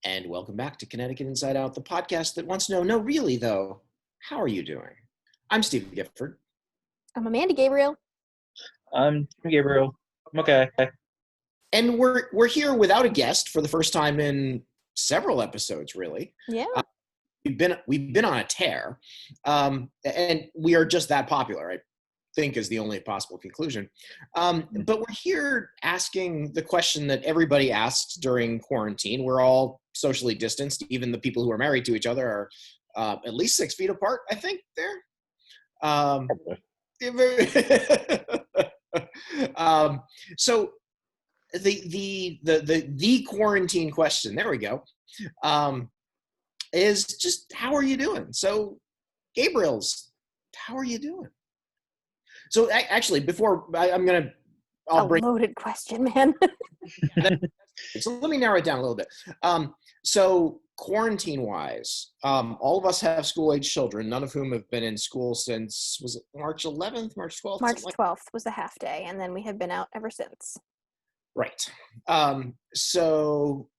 And welcome back to Connecticut Inside Out, the podcast that wants to know, no, really, though, how are you doing? I'm Steve Gifford. I'm Amanda Gabriel. I'm Gabriel. I'm okay. And we're here without a guest for the first time in several episodes, really. Yeah. We've been on a tear, and we are just that popular, I think, is the only possible conclusion. But we're here asking the question that everybody asks during quarantine. We're all socially distanced. Even the people who are married to each other are at least 6 feet apart, I think, there. So the quarantine question, there we go, is just, how are you doing? So Gabriel's, how are you doing? So actually, before I'll bring loaded question, man. So let me narrow it down a little bit. So quarantine-wise, all of us have school-age children, none of whom have been in school since, was it March 11th, March 12th? March 12th was the half day, and then we have been out ever since. Right. So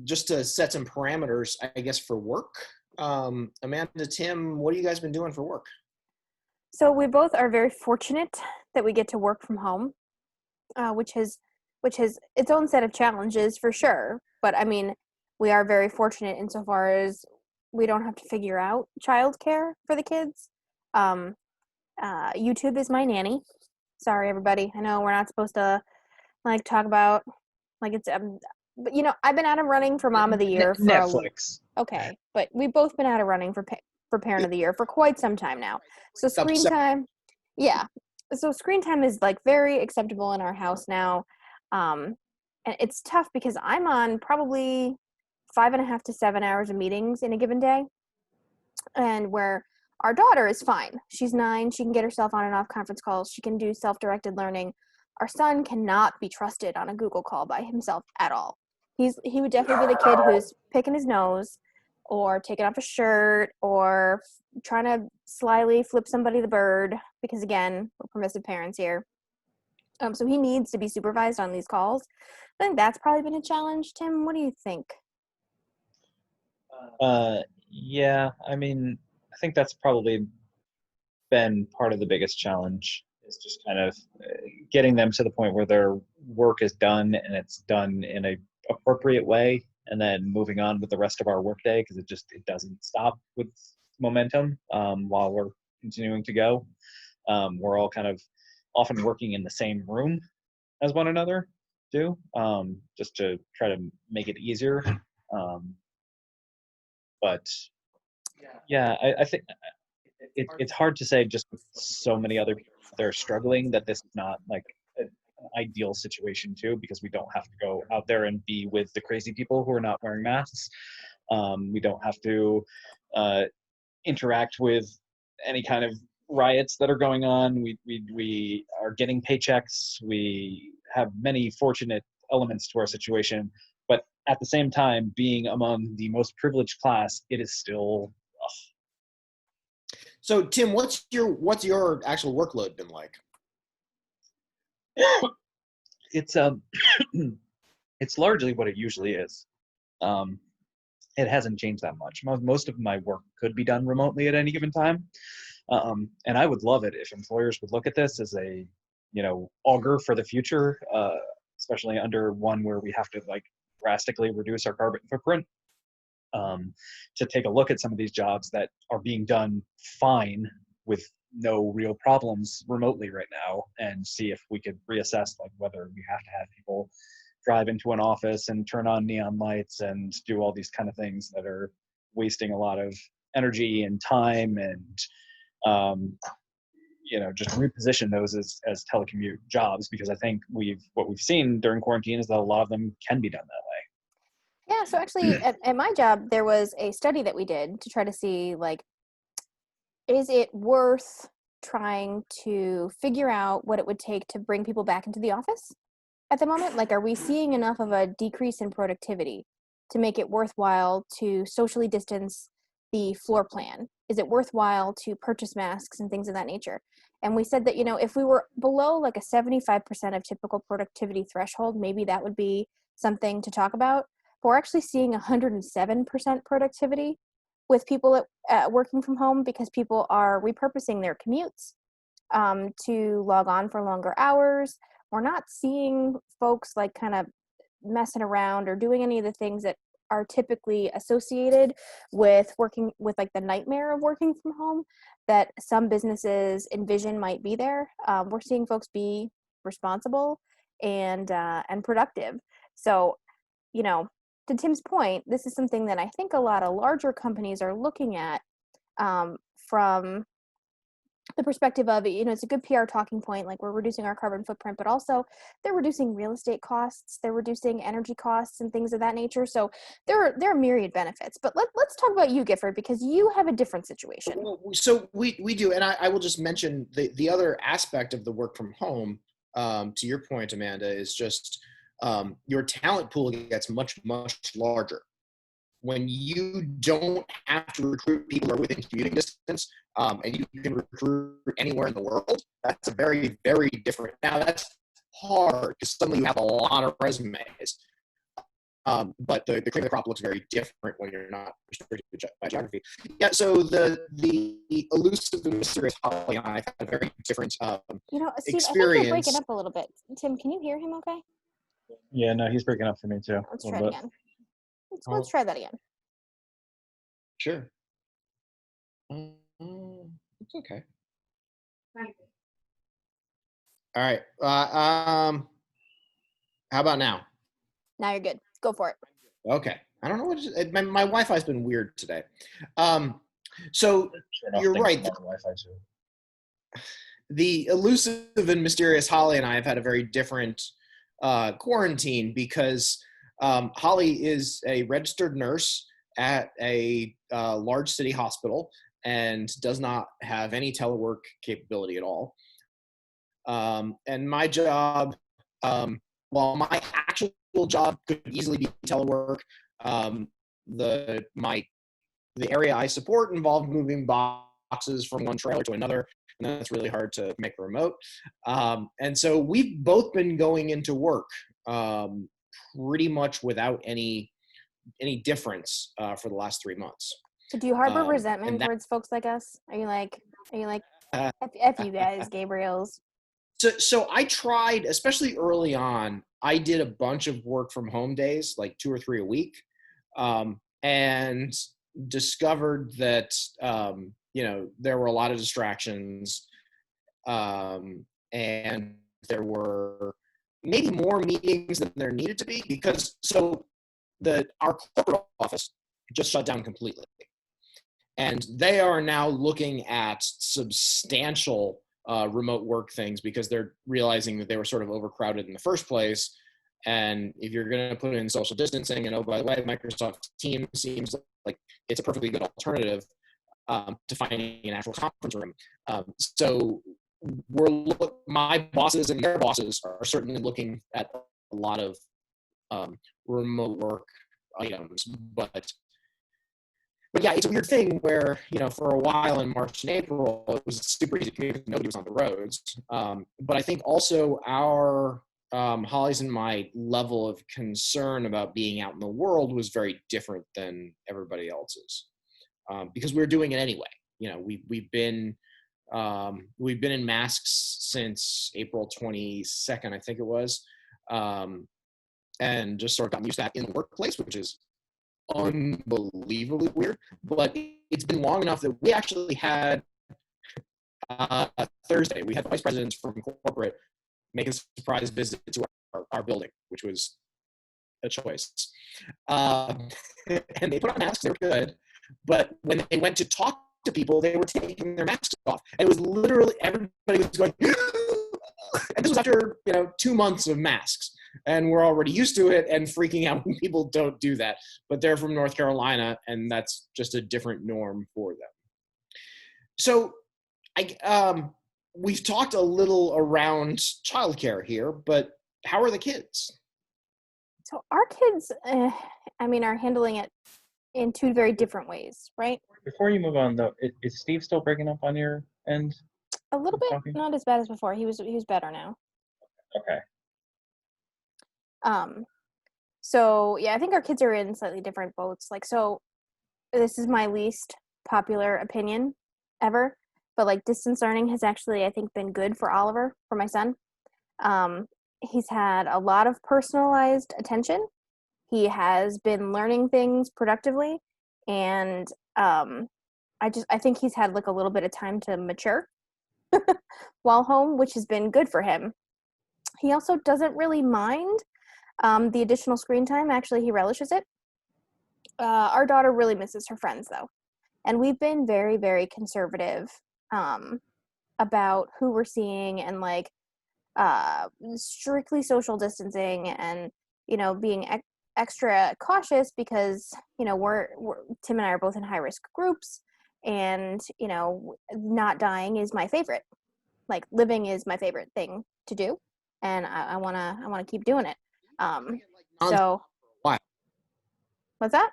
just to set some parameters, I guess, for work, Amanda, Tim, what have you guys been doing for work? So we both are very fortunate that we get to work from home, which has its own set of challenges for sure. But I mean, we are very fortunate insofar as we don't have to figure out childcare for the kids. YouTube is my nanny. Sorry, everybody. I know we're not supposed to talk about it's but I've been out of running for Mom of the Year for Netflix. Okay, but we've both been out of running for Parent of the Year for quite some time now. So screen time, So screen time is very acceptable in our house now, and it's tough because I'm on probably 5.5 to 7 hours of meetings in a given day, and where our daughter is fine. She's 9. She can get herself on and off conference calls. She can do self-directed learning. Our son cannot be trusted on a Google call by himself at all. He would definitely be the kid who's picking his nose or taking off a shirt or trying to slyly flip somebody the bird because, again, we're permissive parents here. So he needs to be supervised on these calls. I think that's probably been a challenge. Tim, what do you think? Yeah, I mean, I think that's probably been part of the biggest challenge, is just kind of getting them to the point where their work is done and it's done in a appropriate way, and then moving on with the rest of our workday, because it doesn't stop with momentum while we're continuing to go. We're all kind of often working in the same room as one another too, just to try to make it easier. But yeah, I think it's hard to say, just with so many other people that are struggling, that this is not an ideal situation too, because we don't have to go out there and be with the crazy people who are not wearing masks. We don't have to interact with any kind of riots that are going on. We are getting paychecks. We have many fortunate elements to our situation, but at the same time, being among the most privileged class, it is still rough. So Tim, what's your actual workload been like? It's it's largely what it usually is. It hasn't changed that much. Most of my work could be done remotely at any given time, and I would love it if employers would look at this as a augur for the future, especially under one where we have to drastically reduce our carbon footprint. To take a look at some of these jobs that are being done fine with no real problems remotely right now, and see if we could reassess whether we have to have people drive into an office and turn on neon lights and do all these kind of things that are wasting a lot of energy and time, and just reposition those as telecommute jobs, because I think what we've seen during quarantine is that a lot of them can be done that way. Yeah, so actually at my job, there was a study that we did to try to see, is it worth trying to figure out what it would take to bring people back into the office at the moment? Are we seeing enough of a decrease in productivity to make it worthwhile to socially distance the floor plan? Is it worthwhile to purchase masks and things of that nature? And we said that, if we were below a 75% of typical productivity threshold, maybe that would be something to talk about. but we're actually seeing 107% productivity with people working from home because people are repurposing their commutes to log on for longer hours. We're not seeing folks like kind of messing around or doing any of the things that are typically associated with working with like the nightmare of working from home that some businesses envision might be there. We're seeing folks be responsible and productive. So, you know, to Tim's point, this is something that I think a lot of larger companies are looking at from the perspective of, you know, it's a good PR talking point, like we're reducing our carbon footprint, but also they're reducing real estate costs, they're reducing energy costs and things of that nature. So there are myriad benefits. But let's talk about you, Gifford, because you have a different situation. So we do, and I will just mention the other aspect of the work from home, to your point, Amanda, is just your talent pool gets much, much larger. When you don't have to recruit people who are within commuting distance, and you can recruit anywhere in the world, that's a very, very different. Now that's hard because suddenly you have a lot of resumes. But the cream of the crop looks very different when you're not restricted by geography. Yeah, so the elusive and mysterious Holly and I have a very different you know, Steve, experience. I think you're breaking up a little bit. Tim, can you hear him okay? Yeah, no, he's breaking up for me too. Let's try it again. Let's try that again. Sure. It's okay. All right. How about now? Now you're good. Go for it. Okay. I don't know what my Wi-Fi's been weird today. So you're right. Wi-Fi too. The elusive and mysterious Holly and I have had a very different quarantine because Holly is a registered nurse at a large city hospital and does not have any telework capability at all. And my job, while my actual job could easily be telework, the area I support involved moving boxes from one trailer to another, and that's really hard to make remote. And so we've both been going into work pretty much without any difference for the last 3 months. So do you harbor resentment towards folks like us? Are you like F you guys, Gabriels? So I tried, especially early on, I did a bunch of work from home days, like 2 or 3 a week, and discovered that, there were a lot of distractions, and there were maybe more meetings than there needed to be because our corporate office just shut down completely. And they are now looking at substantial remote work things because they're realizing that they were sort of overcrowded in the first place. And if you're going to put in social distancing, and oh, by the way, Microsoft Teams seems like it's a perfectly good alternative to finding an actual conference room. So my bosses and their bosses are certainly looking at a lot of remote work items, but yeah, it's a weird thing where, for a while in March and April, it was super easy to communicate. Nobody was on the roads. But I think also our, Holly's and my level of concern about being out in the world was very different than everybody else's because we were doing it anyway. We've been in masks since April 22nd, I think it was, and just sort of got used to that in the workplace, which is unbelievably weird, but it's been long enough that we actually had Thursday, we had vice presidents from corporate make a surprise visit to our building, which was a choice. And they put on masks, they were good, but when they went to talk to people, they were taking their masks off. And it was literally, everybody was going, and this was after 2 months of masks. And we're already used to it and freaking out when people don't do that. But they're from North Carolina, and that's just a different norm for them. So we've talked a little around childcare here, but how are the kids? So our kids, are handling it in 2 very different ways, right? Before you move on, though, is Steve still breaking up on your end? A little bit, not as bad as before. He was better now. Okay. So yeah, I think our kids are in slightly different boats. Like, so this is my least popular opinion ever, but like distance learning has actually, I think, been good for Oliver, for my son. Um, he's had a lot of personalized attention. He has been learning things productively, and I think he's had like a little bit of time to mature while home, which has been good for him. He also doesn't really mind the additional screen time. Actually, he relishes it. Our daughter really misses her friends, though. And we've been very, very conservative um, about who we're seeing and like strictly social distancing and, being extra cautious because, we're Tim and I are both in high risk groups, and, not dying is my favorite. Like living is my favorite thing to do. And I wanna keep doing it. So Why? what's that?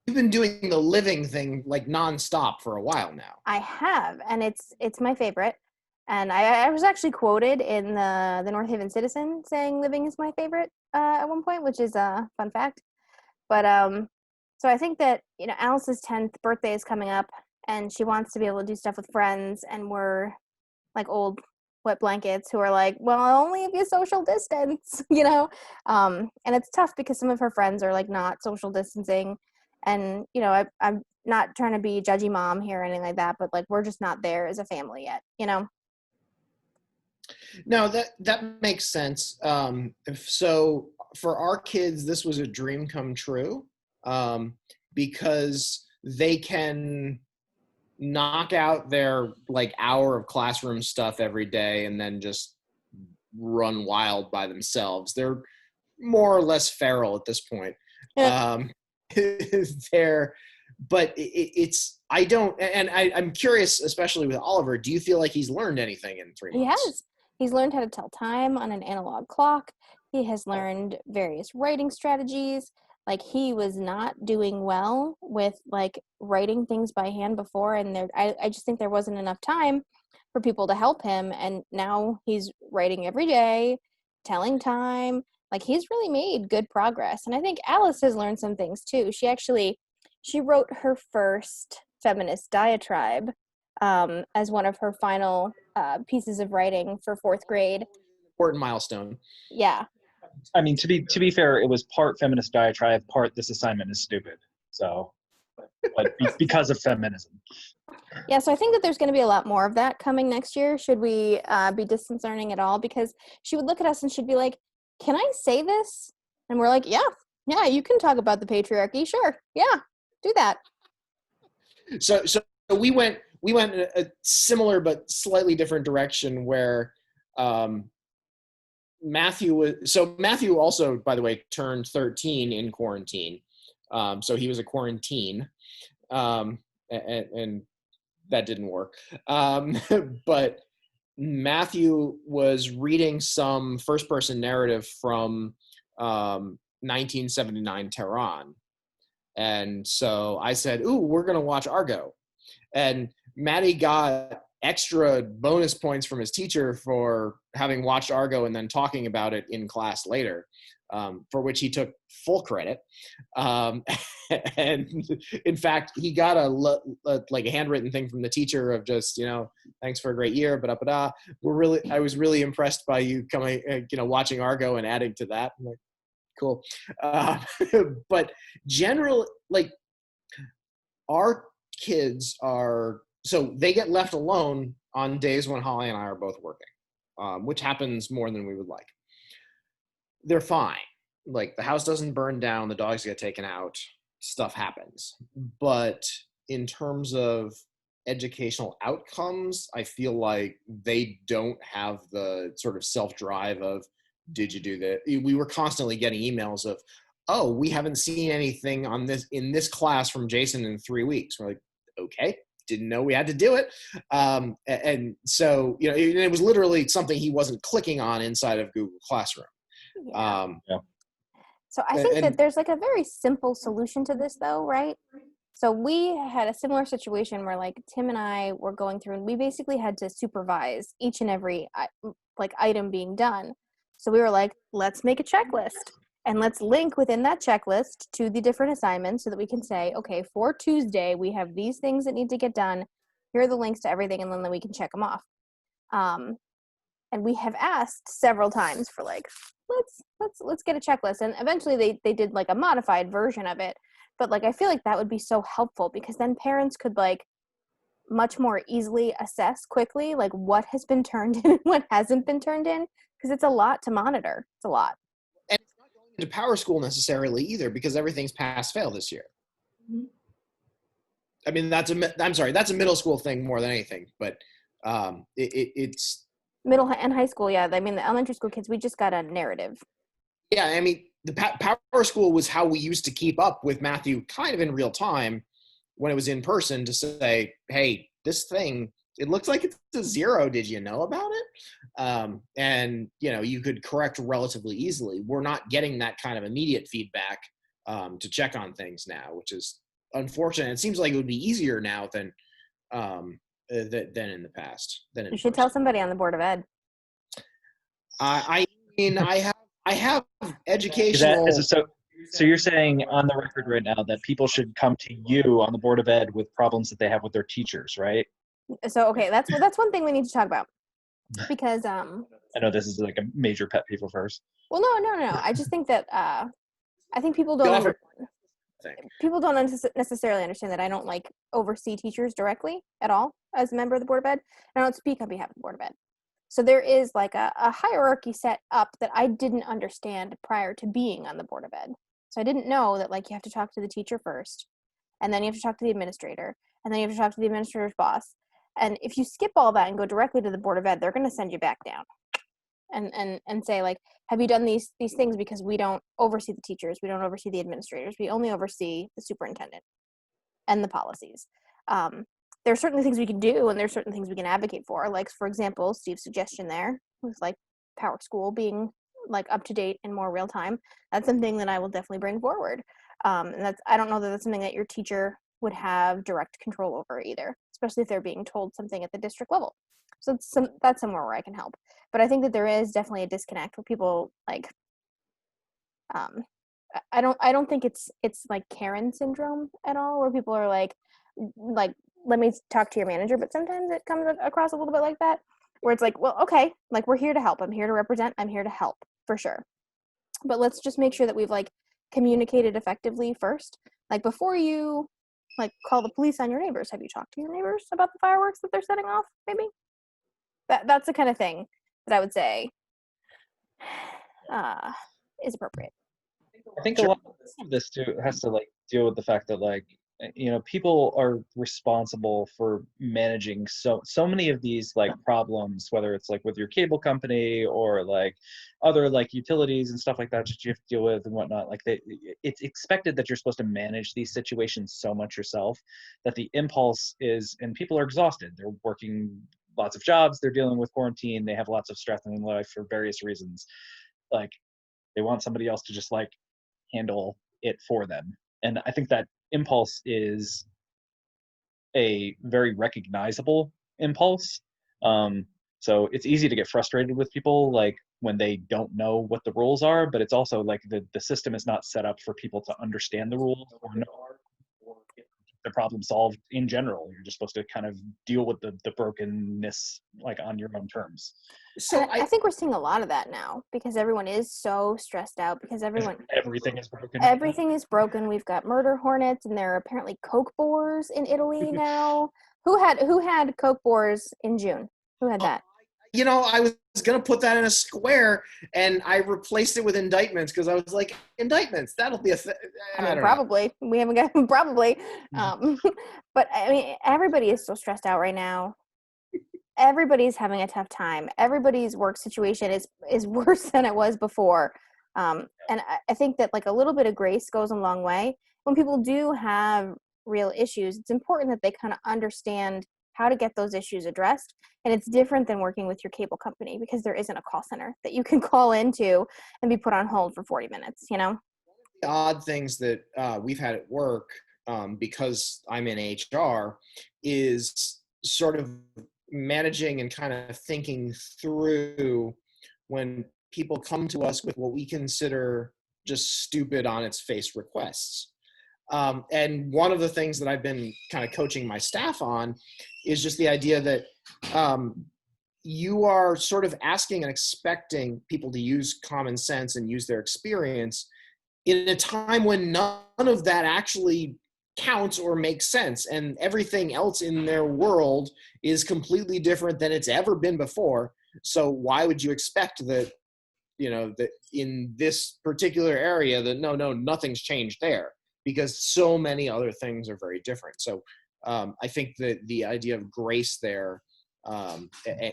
You've been doing the living thing like nonstop for a while now. I have, and it's my favorite. And I was actually quoted in the North Haven Citizen saying living is my favorite at one point, which is a fun fact. But so I think that Alice's 10th birthday is coming up, and she wants to be able to do stuff with friends, and we're like old wet blankets who are like, well, only if you social distance, and it's tough because some of her friends are like not social distancing, and I'm not trying to be judgy mom here or anything like that, but like we're just not there as a family yet. No, that makes sense. So for our kids, this was a dream come true, because they can knock out their like hour of classroom stuff every day and then just run wild by themselves. They're more or less feral at this point. Um, they're, but it's I don't, and I'm curious, especially with Oliver. Do you feel like he's learned anything in 3 He months? has. He's learned how to tell time on an analog clock. He has learned various writing strategies. Like he was not doing well with like writing things by hand before, and I just think there wasn't enough time for people to help him. And now he's writing every day, telling time. Like he's really made good progress. And I think Alice has learned some things too. She wrote her first feminist diatribe as one of her final pieces of writing for fourth grade. Important milestone. Yeah. I mean, to be fair, it was part feminist diatribe, part this assignment is stupid. So, but because of feminism. Yeah, so I think that there's going to be a lot more of that coming next year. Should we be distance learning at all? Because she would look at us and she'd be like, "Can I say this?" And we're like, "Yeah, you can talk about the patriarchy. Sure, yeah, do that." So we went in a similar but slightly different direction where Matthew also, by the way, turned 13 in quarantine. So he was a quarantine, and that didn't work. But Matthew was reading some first-person narrative from 1979 Tehran. And so I said, ooh, we're going to watch Argo. And Maddie got extra bonus points from his teacher for having watched Argo and then talking about it in class later, for which he took full credit. And in fact, he got a handwritten thing from the teacher of just, thanks for a great year, but I was really impressed by you coming, watching Argo and adding to that. I'm like, cool. But our kids so they get left alone on days when Holly and I are both working, which happens more than we would like. They're fine. Like the house doesn't burn down, the dogs get taken out, stuff happens. But in terms of educational outcomes, I feel like they don't have the sort of self-drive of, did you do that? We were constantly getting emails of, oh, we haven't seen anything in this class from Jason in 3 weeks. We're like, okay, didn't know we had to do it. And so, it was literally something he wasn't clicking on inside of Google Classroom. Yeah. Yeah. So I think that there's like a very simple solution to this though, right? So we had a similar situation where like Tim and I were going through and we basically had to supervise each and every like item being done. So we were like, let's make a checklist. And let's link within that checklist to the different assignments so that we can say, okay, for Tuesday, we have these things that need to get done. Here are the links to everything, and then we can check them off. And we have asked several times for like, let's get a checklist. And eventually they did like a modified version of it. But like, I feel like that would be so helpful because then parents could like much more easily assess quickly, like what has been turned in and what hasn't been turned in. Because it's a lot to monitor. It's a lot. And it's not going into Power School necessarily either because everything's pass fail this year. Mm-hmm. I mean, that's a middle school thing more than anything, but it's middle and high school. Yeah. I mean, the elementary school kids, we just got a narrative. Yeah. I mean, the Power School was how we used to keep up with Matthew kind of in real time when it was in person to say, hey, this thing, it looks like it's a 0. Did you know about it? And, you know, you could correct relatively easily. We're not getting that kind of immediate feedback to check on things now, which is unfortunate. It seems like it would be easier now than in the past. You should tell somebody on the Board of Ed. I mean, I have educational. So you're saying on the record right now that people should come to you on the Board of Ed with problems that they have with their teachers, right? So, okay, that's one thing we need to talk about because I know this is like a major pet peeve of hers. Well, no. I just think that I think people don't necessarily understand that I don't like oversee teachers directly at all as a member of the Board of Ed. I don't speak on behalf of the Board of Ed. So there is like a hierarchy set up that I didn't understand prior to being on the Board of Ed. So I didn't know that like you have to talk to the teacher first, and then you have to talk to the administrator, and then you have to talk to the administrator's boss. And if you skip all that and go directly to the Board of Ed, they're going to send you back down and say like, have you done these things? Because we don't oversee the teachers. We don't oversee the administrators. We only oversee the superintendent and the policies. There are certainly things we can do, and there's certain things we can advocate for. Like, for example, Steve's suggestion there with like Power School being like up to date and more real time. That's something that I will definitely bring forward. And I don't know that that's something that your teacher would have direct control over either, especially if they're being told something at the district level. So that's somewhere where I can help. But I think that there is definitely a disconnect where people like, I don't think it's like Karen syndrome at all, where people are like, let me talk to your manager. But sometimes it comes across a little bit like that, where it's like, well, okay, like we're here to help. I'm here to represent. I'm here to help for sure. But let's just make sure that we've like communicated effectively first. Like before you like call the police on your neighbors, have you talked to your neighbors about the fireworks that they're setting off? Maybe that's the kind of thing that I would say is appropriate. I think a lot of this too has to like deal with the fact that like, you know, people are responsible for managing so many of these like problems, whether it's like with your cable company or like other like utilities and stuff like that you have to deal with and whatnot. Like it's expected that you're supposed to manage these situations so much yourself that the impulse is, and people are exhausted. They're working lots of jobs, they're dealing with quarantine, they have lots of stress in their life for various reasons. Like they want somebody else to just like handle it for them. And I think that impulse is a very recognizable impulse. So it's easy to get frustrated with people like when they don't know what the rules are, but it's also like the system is not set up for people to understand the rules or know the problem solved in general. You're just supposed to kind of deal with the brokenness like on your own terms. So I think we're seeing a lot of that now because everyone is so stressed out because everything is broken. Everything is broken. We've got murder hornets, and there are apparently coke borers in Italy now. Who had coke borers in June? Who had that? You know, I was going to put that in a square, and I replaced it with indictments because I was like, indictments, that'll be a thing. I mean, probably. We haven't got probably. But I mean, everybody is so stressed out right now. Everybody's having a tough time. Everybody's work situation is worse than it was before. And I think that like a little bit of grace goes a long way. When people do have real issues, it's important that they kind of understand how to get those issues addressed. And it's different than working with your cable company because there isn't a call center that you can call into and be put on hold for 40 minutes, you know? The odd things that we've had at work, because I'm in HR, is sort of managing and kind of thinking through when people come to us with what we consider, just stupid on its face requests. And one of the things that I've been kind of coaching my staff on is just the idea that you are sort of asking and expecting people to use common sense and use their experience in a time when none of that actually counts or makes sense, and everything else in their world is completely different than it's ever been before. So why would you expect that, that in this particular area that nothing's changed there, because so many other things are very different. So I think that the idea of grace there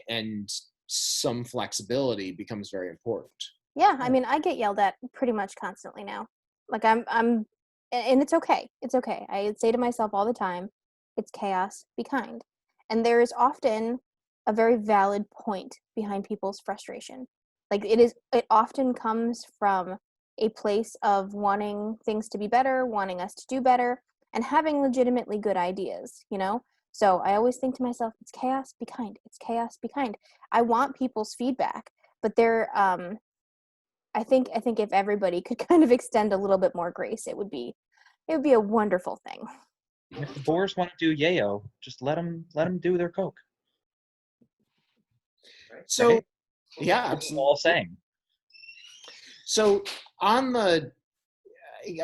and some flexibility becomes very important. Yeah, I mean, I get yelled at pretty much constantly now. Like and it's okay. It's okay. I say to myself all the time, it's chaos, be kind. And there is often a very valid point behind people's frustration. Like it often comes from a place of wanting things to be better, wanting us to do better, and having legitimately good ideas, So I always think to myself, it's chaos, be kind. It's chaos, be kind. I want people's feedback, but I think if everybody could kind of extend a little bit more grace, it would be a wonderful thing. If the boars want to do yayo, just let them do their coke. So, right? Yeah, That's all saying. So on the,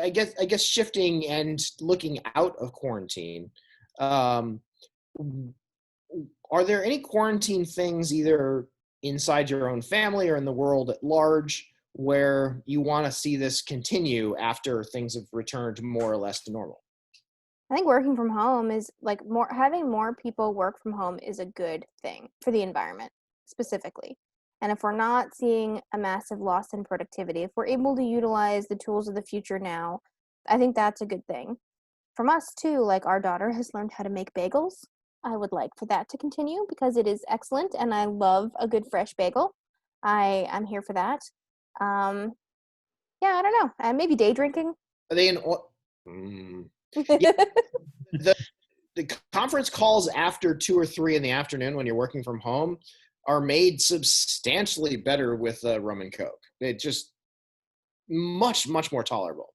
I guess shifting and looking out of quarantine, are there any quarantine things either inside your own family or in the world at large where you want to see this continue after things have returned more or less to normal? I think working from home is having more people work from home is a good thing for the environment specifically. And if we're not seeing a massive loss in productivity, if we're able to utilize the tools of the future now, I think that's a good thing. From us too, like our daughter has learned how to make bagels. I would like for that to continue because it is excellent and I love a good fresh bagel. I'm here for that. Yeah, I don't know. Maybe day drinking. Are they Yeah, the conference calls after 2 or 3 in the afternoon when you're working from home are made substantially better with rum and coke. It just much more tolerable,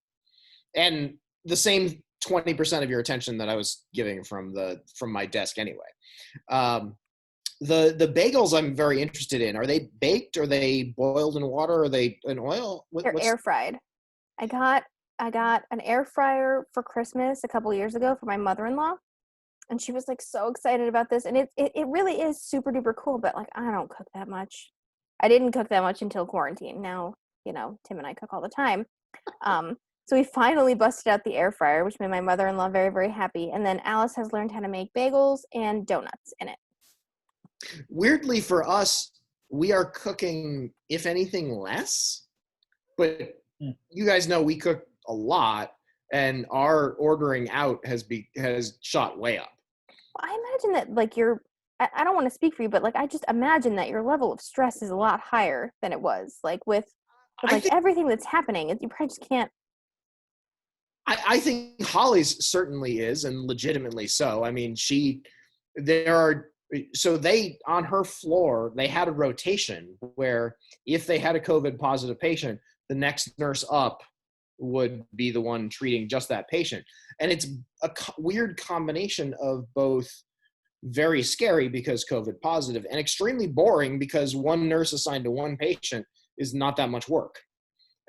and the same 20% of your attention that I was giving from my desk anyway. The bagels I'm very interested in. Are they baked? Are they boiled in water? Are they in oil? They're air fried. I got an air fryer for Christmas a couple years ago for my mother-in-law, and she was like so excited about this, and it really is super duper cool, but like I don't cook that much. I didn't cook that much until quarantine. Now, Tim and I cook all the time. So we finally busted out the air fryer, which made my mother-in-law very, very happy. And then Alice has learned how to make bagels and donuts in it. Weirdly for us, we are cooking, if anything, less, but you guys know we cook a lot, and our ordering out has shot way up. Well, I imagine that like I don't want to speak for you, but like I just imagine that your level of stress is a lot higher than it was. Like with everything that's happening, you probably just can't. I think Holly's certainly is, and legitimately so. I mean, they on her floor, they had a rotation where if they had a COVID positive patient, the next nurse up would be the one treating just that patient. And it's a weird combination of both very scary because COVID positive and extremely boring because one nurse assigned to one patient is not that much work.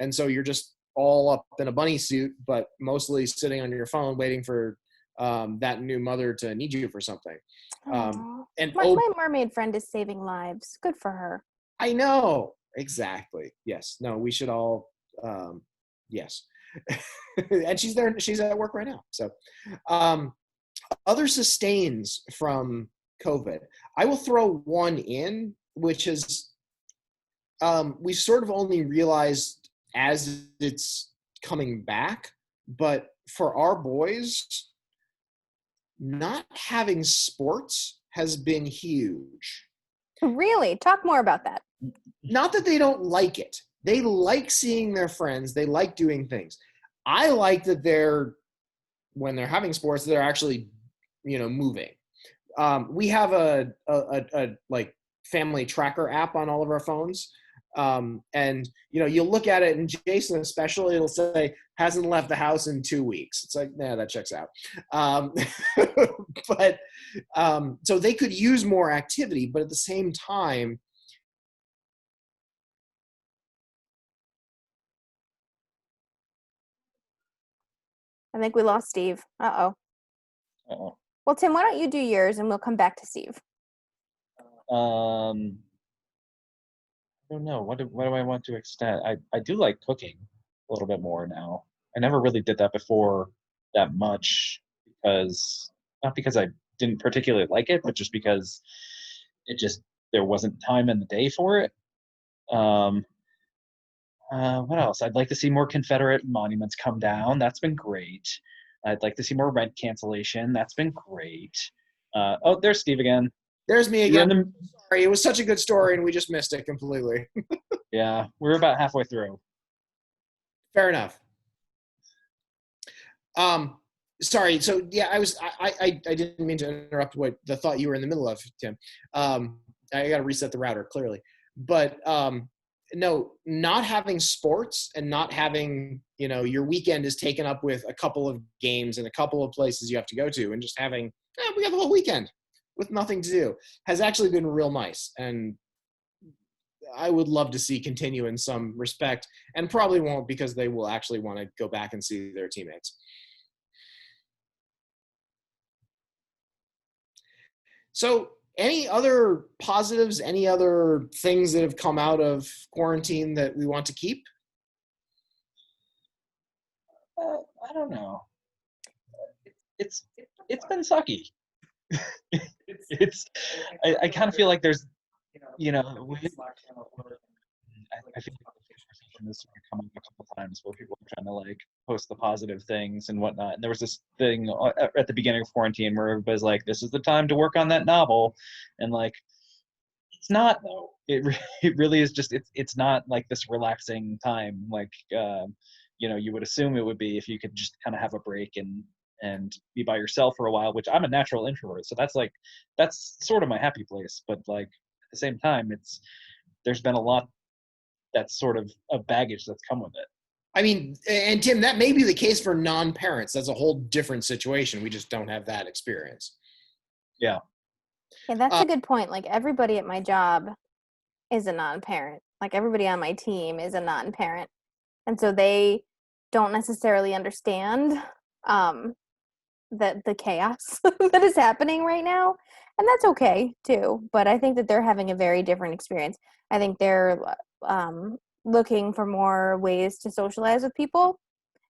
And so you're just all up in a bunny suit, but mostly sitting on your phone waiting for that new mother to need you for something. And my mermaid friend is saving lives. Good for her. I know. Exactly. Yes. No, we should all, yes. And she's there. She's at work right now. So other sustains from COVID. I will throw one in, which is we sort of only realized as it's coming back, but for our boys, not having sports has been huge. Really? Talk more about that. Not that they don't like it. They like seeing their friends. They like doing things. I like that when they're having sports, they're actually, moving. We have a like family tracker app on all of our phones. And you'll look at it, and Jason especially, it'll say hasn't left the house in 2 weeks. It's like, nah, that checks out. But so they could use more activity, but at the same time, I think we lost Steve. Uh-oh. Uh-oh. Well, Tim, why don't you do yours and we'll come back to Steve. I don't know. What do I want to extend? I do like cooking a little bit more now. I never really did that before that much not because I didn't particularly like it, but just because there wasn't time in the day for it. What else? I'd like to see more Confederate monuments come down. That's been great. I'd like to see more rent cancellation. That's been great. Oh, there's Steve again. There's me again. Sorry, it was such a good story, and we just missed it completely. Yeah, we're about halfway through. Fair enough. Sorry. So yeah, I didn't mean to interrupt the thought you were in the middle of, Tim. I got to reset the router clearly, but no, not having sports and not having, your weekend is taken up with a couple of games and a couple of places you have to go to, and just having, we got the whole weekend with nothing to do has actually been real nice. And I would love to see continue in some respect, and probably won't, because they will actually want to go back and see their teammates. So any other positives, any other things that have come out of quarantine that we want to keep? I don't know. It's been sucky. I kind of feel like there's, I feel like this has come up a couple times where people are trying to post the positive things and whatnot. And there was this thing at the beginning of quarantine where everybody's like, "This is the time to work on that novel," and it's not though. It really is just it's not like this relaxing time you would assume it would be if you could just kind of have a break and be by yourself for a while. Which I'm a natural introvert, so that's sort of my happy place. But at the same time, there's been a lot that's sort of a baggage that's come with it. I mean, and Tim, that may be the case for non-parents. That's a whole different situation. We just don't have that experience. Yeah. Yeah, that's a good point. Everybody at my job is a non-parent. Everybody on my team is a non-parent. And so they don't necessarily understand the chaos that is happening right now. And that's okay too. But I think that they're having a very different experience. I think they're looking for more ways to socialize with people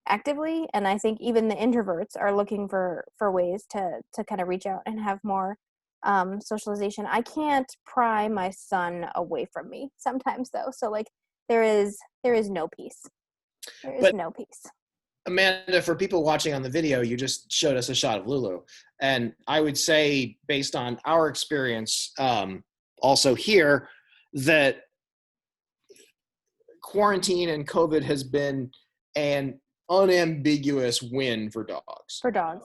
actively, and I think even the introverts are looking for ways to kind of reach out and have more socialization. I can't pry my son away from me sometimes though, so there is no peace. No peace. Amanda, for people watching on the video, you just showed us a shot of Lulu, and I would say, based on our experience also here, that quarantine and COVID has been an unambiguous win for dogs.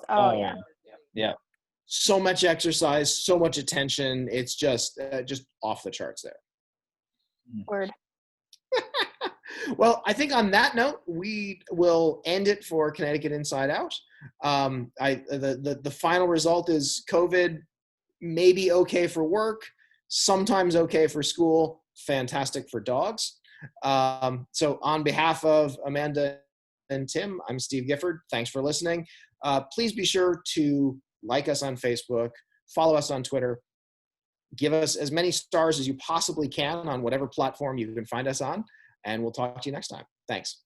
Oh yeah. Yeah. So much exercise, so much attention. It's just off the charts there. Word. Well, I think on that note, we will end it for Connecticut Inside Out. The final result is COVID maybe okay for work, sometimes okay for school, fantastic for dogs. So on behalf of Amanda and Tim, I'm Steve Gifford. Thanks for listening. Please be sure to like us on Facebook, follow us on Twitter, give us as many stars as you possibly can on whatever platform you can find us on, and we'll talk to you next time. Thanks.